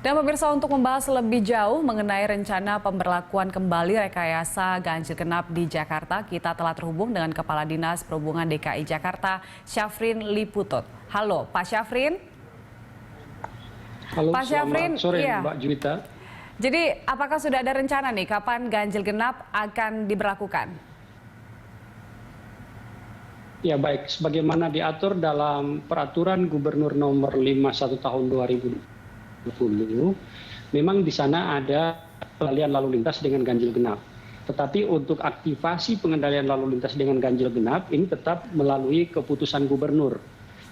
Dan pemirsa, untuk membahas lebih jauh mengenai rencana pemberlakuan kembali rekayasa ganjil genap di Jakarta, kita telah terhubung dengan Kepala Dinas Perhubungan DKI Jakarta, Syafrin Liputot. Halo, Pak Syafrin. Halo, Pak Syafrin, selamat sore iya. Mbak Juwita. Jadi, apakah sudah ada rencana nih kapan ganjil genap akan diberlakukan? Ya baik, sebagaimana diatur dalam Peraturan Gubernur Nomor 51 Tahun 2020, memang di sana ada pengendalian lalu lintas dengan ganjil genap. Tetapi untuk aktivasi pengendalian lalu lintas dengan ganjil genap ini tetap melalui keputusan gubernur.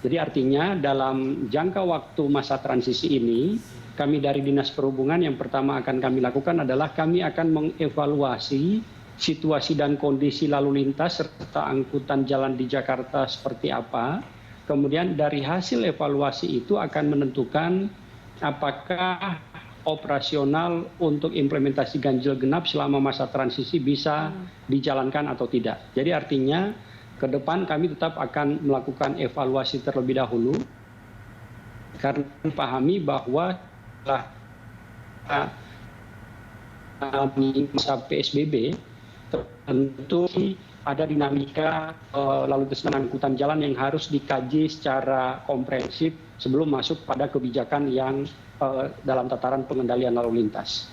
Jadi artinya dalam jangka waktu masa transisi ini, kami dari Dinas Perhubungan yang pertama akan kami lakukan adalah kami akan mengevaluasi situasi dan kondisi lalu lintas serta angkutan jalan di Jakarta seperti apa. Kemudian dari hasil evaluasi itu akan menentukan apakah operasional untuk implementasi ganjil genap selama masa transisi bisa dijalankan atau tidak. Jadi artinya ke depan kami tetap akan melakukan evaluasi terlebih dahulu karena pahami bahwa setelah masa PSBB tentu ada dinamika lalu lintas dan angkutan jalan yang harus dikaji secara komprehensif sebelum masuk pada kebijakan yang dalam tataran pengendalian lalu lintas.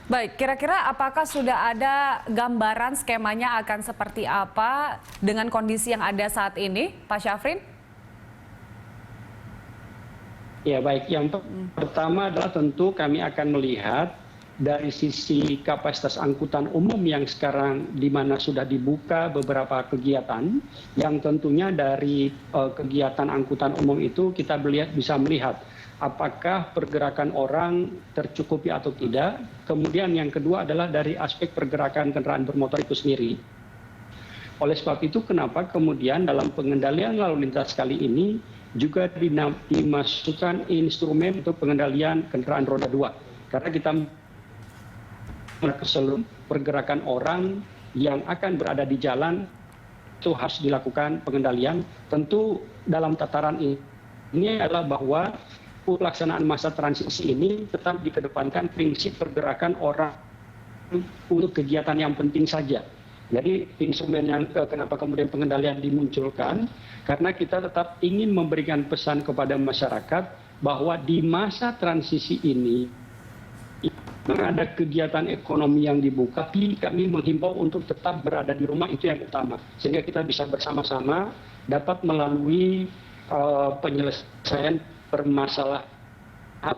Baik, kira-kira apakah sudah ada gambaran skemanya akan seperti apa dengan kondisi yang ada saat ini, Pak Syafrin? Ya baik, yang pertama adalah tentu kami akan melihat dari sisi kapasitas angkutan umum yang sekarang di mana sudah dibuka beberapa kegiatan, yang tentunya dari kegiatan angkutan umum itu kita bisa melihat apakah pergerakan orang tercukupi atau tidak. Kemudian yang kedua adalah dari aspek pergerakan kendaraan bermotor itu sendiri. Oleh sebab itu kenapa kemudian dalam pengendalian lalu lintas kali ini juga dimasukkan instrumen untuk pengendalian kendaraan roda 2. Karena kita seluruh pergerakan orang yang akan berada di jalan itu harus dilakukan pengendalian. Tentu dalam tataran ini adalah bahwa pelaksanaan masa transisi ini tetap dikedepankan prinsip pergerakan orang untuk kegiatan yang penting saja. Jadi instrumen yang kenapa kemudian pengendalian dimunculkan, karena kita tetap ingin memberikan pesan kepada masyarakat bahwa di masa transisi ini ada kegiatan ekonomi yang dibuka, tapi kami menghimbau untuk tetap berada di rumah, itu yang utama. Sehingga kita bisa bersama-sama dapat melalui penyelesaian permasalahan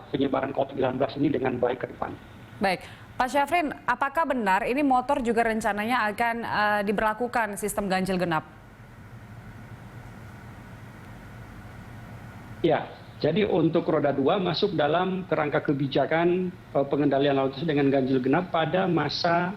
penyebaran COVID-19 ini dengan baik ke depan. Baik, Pak Syafrin, apakah benar ini motor juga rencananya akan diberlakukan sistem ganjil genap? Ya, jadi untuk roda 2 masuk dalam kerangka kebijakan pengendalian lalu lintas dengan ganjil genap pada masa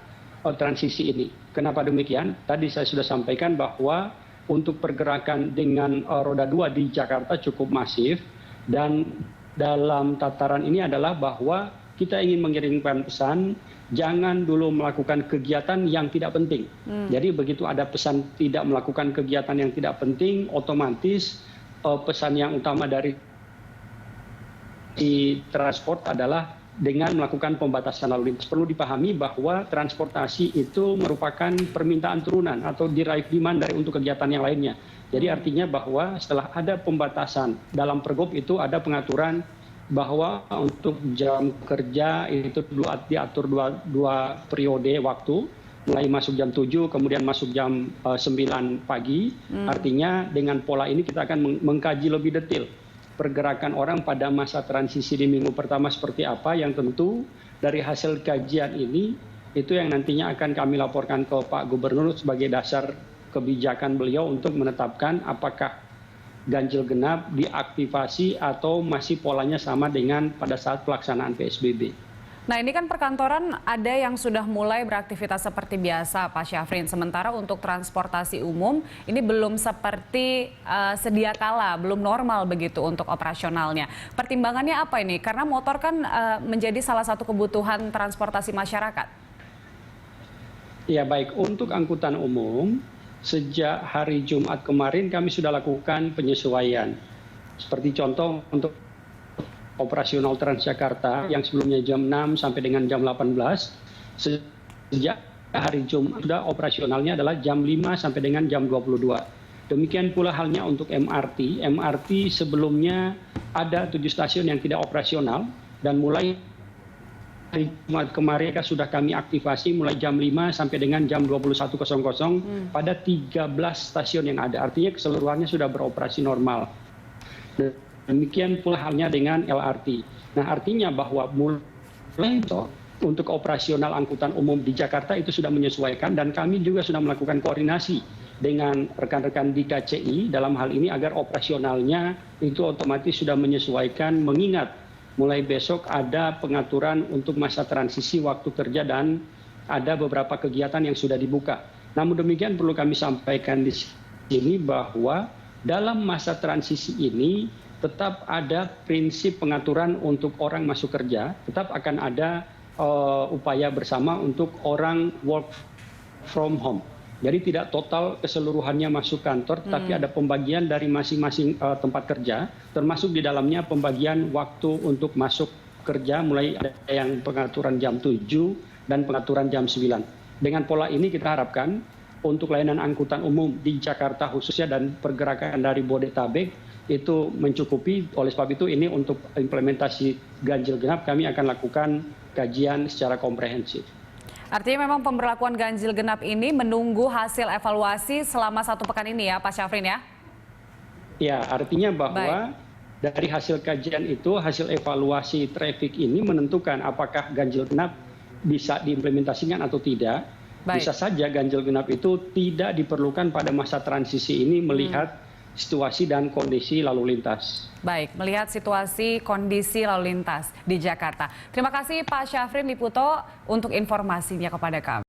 transisi ini. Kenapa demikian? Tadi saya sudah sampaikan bahwa untuk pergerakan dengan roda 2 di Jakarta cukup masif. Dan dalam tataran ini adalah bahwa kita ingin mengirimkan pesan, jangan dulu melakukan kegiatan yang tidak penting. Jadi begitu ada pesan tidak melakukan kegiatan yang tidak penting, otomatis pesan yang utama dari transport adalah dengan melakukan pembatasan lalu lintas. Perlu dipahami bahwa transportasi itu merupakan permintaan turunan atau derive demand dari untuk kegiatan yang lainnya. Jadi artinya bahwa setelah ada pembatasan dalam pergub itu ada pengaturan bahwa untuk jam kerja itu diatur dua periode waktu, mulai masuk jam 7 kemudian masuk jam 9 pagi. Artinya dengan pola ini kita akan mengkaji lebih detail pergerakan orang pada masa transisi di minggu pertama seperti apa, yang tentu dari hasil kajian ini itu yang nantinya akan kami laporkan ke Pak Gubernur sebagai dasar kebijakan beliau untuk menetapkan apakah ganjil genap diaktifasi atau masih polanya sama dengan pada saat pelaksanaan PSBB. Nah, ini kan perkantoran ada yang sudah mulai beraktivitas seperti biasa, Pak Syafrin. Sementara untuk transportasi umum ini belum seperti sedia kala, belum normal begitu untuk operasionalnya. Pertimbangannya apa ini? Karena motor kan menjadi salah satu kebutuhan transportasi masyarakat. Ya baik, untuk angkutan umum sejak hari Jumat kemarin kami sudah lakukan penyesuaian. Seperti contoh untuk operasional Transjakarta yang sebelumnya jam 6 sampai dengan jam 18, sejak hari Jumat sudah operasionalnya adalah jam 5 sampai dengan jam 22. Demikian pula halnya untuk MRT. MRT sebelumnya ada 7 stasiun yang tidak operasional dan mulai hari Jumat kemarin sudah kami aktifasi mulai jam 5 sampai dengan jam 21.00 pada 13 stasiun yang ada. Artinya keseluruhannya sudah beroperasi normal. Demikian pula halnya dengan LRT. Nah, artinya bahwa mulai untuk operasional angkutan umum di Jakarta itu sudah menyesuaikan dan kami juga sudah melakukan koordinasi dengan rekan-rekan di KCI dalam hal ini agar operasionalnya itu otomatis sudah menyesuaikan mengingat mulai besok ada pengaturan untuk masa transisi waktu kerja dan ada beberapa kegiatan yang sudah dibuka. Namun demikian perlu kami sampaikan di sini bahwa dalam masa transisi ini tetap ada prinsip pengaturan untuk orang masuk kerja, tetap akan ada upaya bersama untuk orang work from home. Jadi tidak total keseluruhannya masuk kantor, tetapi ada pembagian dari masing-masing tempat kerja, termasuk di dalamnya pembagian waktu untuk masuk kerja, mulai ada yang pengaturan jam 7 dan pengaturan jam 9. Dengan pola ini kita harapkan untuk layanan angkutan umum di Jakarta khususnya dan pergerakan dari Bodetabek itu mencukupi. Oleh sebab itu ini untuk implementasi ganjil genap kami akan lakukan kajian secara komprehensif. Artinya memang pemberlakuan ganjil genap ini menunggu hasil evaluasi selama 1 pekan ini ya Pak Syafrin ya? Ya, artinya bahwa dari hasil kajian itu, hasil evaluasi traffic ini menentukan apakah ganjil genap bisa diimplementasikan atau tidak. Bisa saja ganjil genap itu tidak diperlukan pada masa transisi ini melihat situasi dan kondisi lalu lintas. Baik, melihat situasi kondisi lalu lintas di Jakarta. Terima kasih Pak Syafrin Liputo untuk informasinya kepada kami.